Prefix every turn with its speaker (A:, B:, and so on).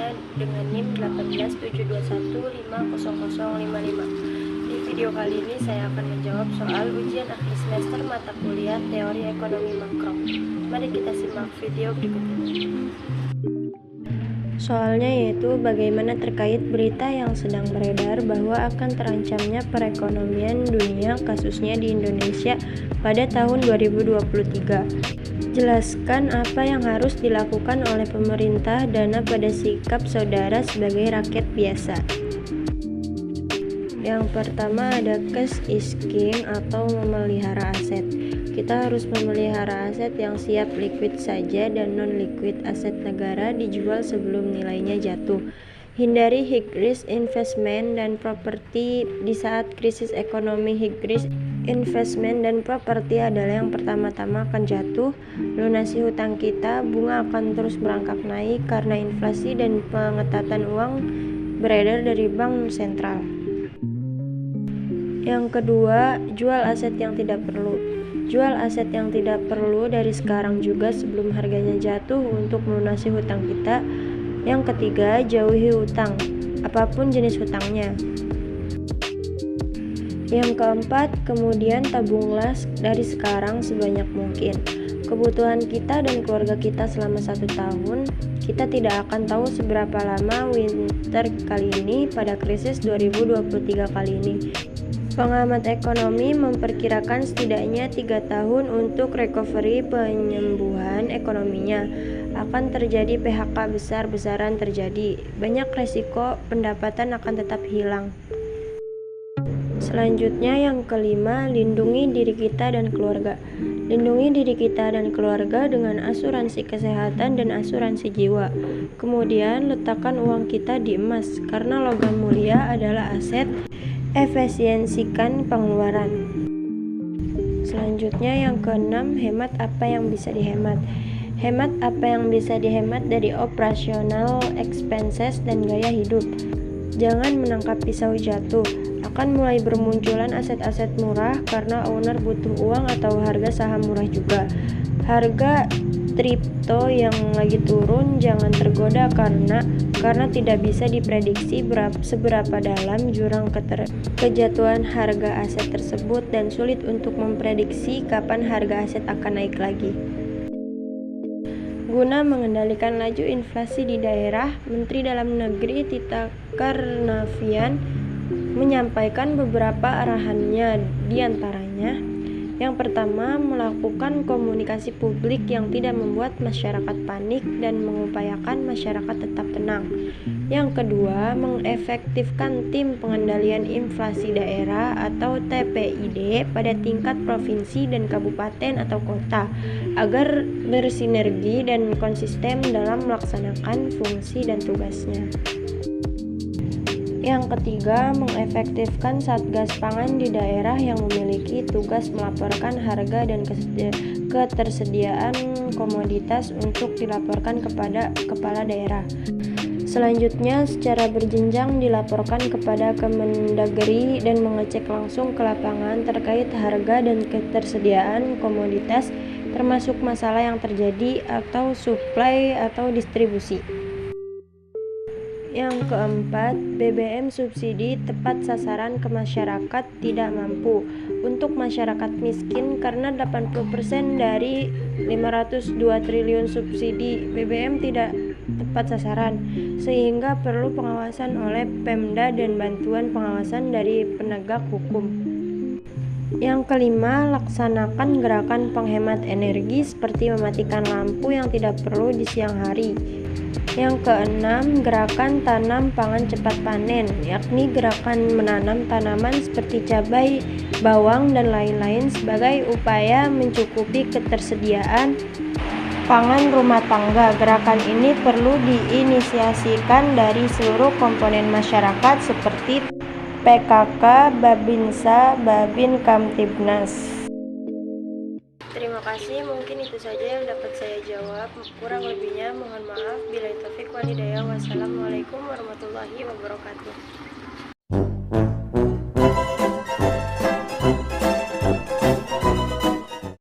A: lainnya dengan NIM 18721500055. Di video kali ini saya akan menjawab soal ujian akhir semester mata kuliah Teori Ekonomi Makro. Mari kita simak video berikut ini. Soalnya yaitu bagaimana terkait berita yang sedang beredar bahwa akan terancamnya perekonomian dunia, kasusnya di Indonesia pada tahun 2023. Jelaskan apa yang harus dilakukan oleh pemerintah dana pada sikap saudara sebagai rakyat biasa. Yang pertama ada cash is king atau memelihara aset. Kita harus memelihara aset yang siap liquid saja dan non-liquid aset negara dijual sebelum nilainya jatuh. Hindari high risk investment dan properti di saat krisis ekonomi. High risk investment dan properti adalah yang pertama-tama akan jatuh. Lunasi hutang kita, bunga akan terus merangkak naik karena inflasi dan pengetatan uang beredar dari bank sentral. Yang kedua, jual aset yang tidak perlu. Jual aset yang tidak perlu dari sekarang juga sebelum harganya jatuh untuk melunasi hutang kita. Yang ketiga, jauhi hutang, apapun jenis hutangnya. Yang keempat, kemudian tabunglah dari sekarang sebanyak mungkin. Kebutuhan kita dan keluarga kita selama 1 tahun, kita tidak akan tahu seberapa lama winter kali ini pada krisis 2023 kali ini. Pengamat ekonomi memperkirakan setidaknya 3 tahun untuk recovery penyembuhan ekonominya. Akan terjadi PHK besar-besaran terjadi. Banyak resiko pendapatan akan tetap hilang. Selanjutnya yang kelima, lindungi diri kita dan keluarga. Lindungi diri kita dan keluarga dengan asuransi kesehatan dan asuransi jiwa. Kemudian letakkan uang kita di emas karena logam mulia adalah aset. Efisiensikan pengeluaran. Selanjutnya yang keenam, hemat apa yang bisa dihemat. Hemat apa yang bisa dihemat dari operational expenses dan gaya hidup. Jangan menangkap pisau jatuh. Akan mulai bermunculan aset-aset murah karena owner butuh uang atau harga saham murah juga. Harga kripto yang lagi turun jangan tergoda karena tidak bisa diprediksi seberapa dalam jurang kejatuhan harga aset tersebut dan sulit untuk memprediksi kapan harga aset akan naik lagi. Guna mengendalikan laju inflasi di daerah, Menteri Dalam Negeri Tita Karnavian menyampaikan beberapa arahannya, diantaranya yang pertama, melakukan komunikasi publik yang tidak membuat masyarakat panik dan mengupayakan masyarakat tetap tenang. Yang kedua, mengefektifkan tim pengendalian inflasi daerah atau TPID pada tingkat provinsi dan kabupaten atau kota agar bersinergi dan konsisten dalam melaksanakan fungsi dan tugasnya. Yang ketiga, mengefektifkan Satgas Pangan di daerah yang memiliki tugas melaporkan harga dan ketersediaan komoditas untuk dilaporkan kepada kepala daerah. Selanjutnya, secara berjenjang dilaporkan kepada Kemendagri dan mengecek langsung ke lapangan terkait harga dan ketersediaan komoditas, termasuk masalah yang terjadi atau suplai atau distribusi. Yang keempat, BBM subsidi tepat sasaran ke masyarakat tidak mampu. Untuk masyarakat miskin karena 80% dari 502 triliun subsidi BBM tidak tepat sasaran, sehingga perlu pengawasan oleh Pemda dan bantuan pengawasan dari penegak hukum. Yang kelima, laksanakan gerakan penghemat energi seperti mematikan lampu yang tidak perlu di siang hari. Yang keenam, gerakan tanam pangan cepat panen, yakni gerakan menanam tanaman seperti cabai, bawang, dan lain-lain sebagai upaya mencukupi ketersediaan pangan rumah tangga. Gerakan ini perlu diinisiasikan dari seluruh komponen masyarakat seperti PKK, Babinsa, Babin Kamtibnas. Terima kasih, mungkin itu saja yang dapat saya jawab. Kurang lebihnya mohon maaf. Billahi taufiq wal hidayah. Wassalamualaikum warahmatullahi wabarakatuh.